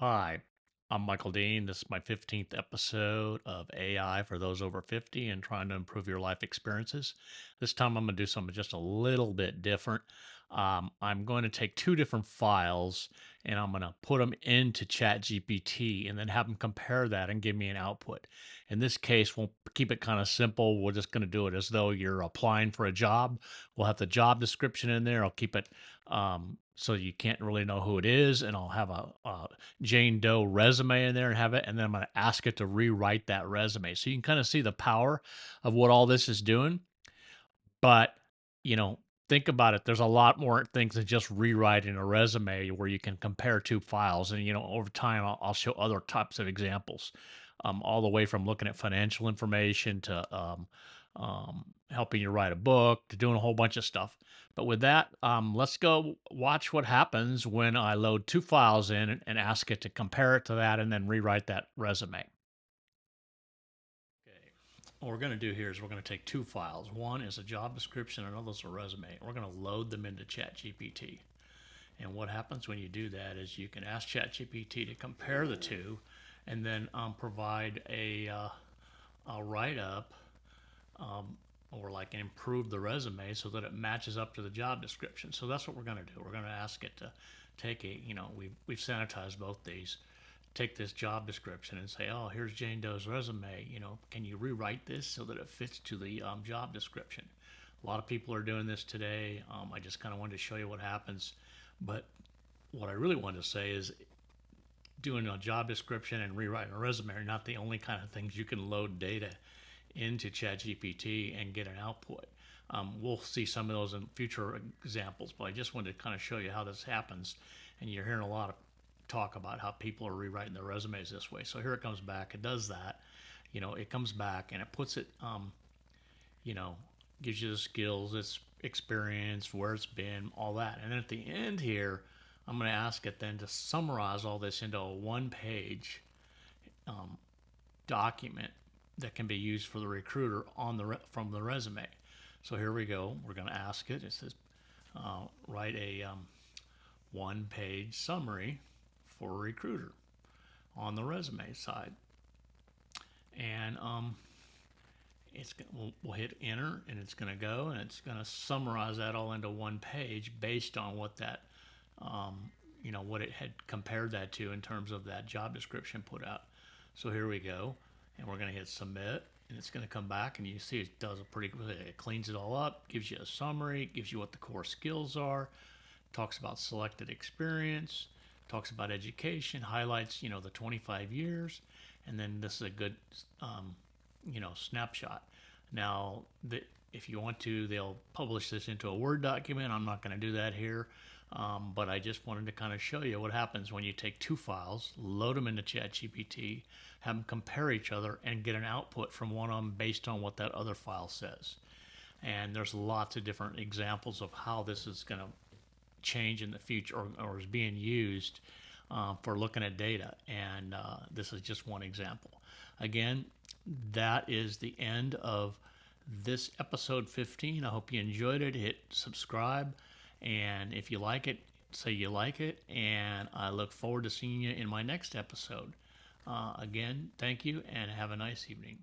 Hi, I'm Michael Dean. This is my 15th episode of AI for those over 50 and trying to improve your life experiences. This time I'm going to do something just a little bit different. I'm going to take two different files and I'm going to put them into ChatGPT and then have them compare that and give me an output. In this case, we'll keep it kind of simple. We're just going to do it as though you're applying for a job. We'll have the job description in there. I'll keep it so you can't really know who it is, and I'll have a Jane Doe resume in there and have it, and then I'm going to ask it to rewrite that resume. So you can kind of see the power of what all this is doing. But, you know, think about it. There's a lot more things than just rewriting a resume where you can compare two files. And, over time, I'll show other types of examples, all the way from looking at financial information to helping you write a book to doing a whole bunch of stuff. But with that, let's go watch what happens when I load two files in and ask it to compare it to that and then rewrite that resume. Okay. What we're going to do here is we're going to take two files. One is a job description, another is a resume. We're going to load them into ChatGPT. And what happens when you do that is you can ask ChatGPT to compare the two and then provide a write up or like improve the resume so that it matches up to the job description. So that's what we're going to do. We're going to ask it to take we've sanitized both these, take this job description and say, oh, here's Jane Doe's resume. Can you rewrite this so that it fits to the job description? A lot of people are doing this today. I just kind of wanted to show you what happens. But what I really wanted to say is doing a job description and rewriting a resume are not the only kind of things you can load data into ChatGPT and get an output. We'll see some of those in future examples, but I just wanted to kind of show you how this happens. And you're hearing a lot of talk about how people are rewriting their resumes this way. So here it comes back. It does that. It comes back and it puts it, you know, gives you the skills, its experience, where it's been, all that. And then at the end here, I'm going to ask it then to summarize all this into a one-page document that can be used for the recruiter from the resume. So here we go. We're going to ask it. It says, write a one-page summary for a recruiter on the resume side. And we'll hit enter, and it's going to go, and it's going to summarize that all into one page based on what that, what it had compared that to in terms of that job description put out. So here we go, and we're going to hit submit, and it's going to come back, and you see it does a pretty good. It cleans it all up, gives you a summary, gives you what the core skills are, talks about selected experience, talks about education, highlights the 25 years, and then this is a good snapshot. Now, if you want to, they'll publish this into a Word document. I'm not going to do that here, but I just wanted to kind of show you what happens when you take two files, load them into ChatGPT, have them compare each other, and get an output from one of them based on what that other file says. And there's lots of different examples of how this is going to change in the future or is being used for looking at data. And this is just one example. Again, that is the end of this episode 15. I hope you enjoyed it. Hit subscribe. And if you like it, say you like it. And I look forward to seeing you in my next episode. Again, thank you and have a nice evening.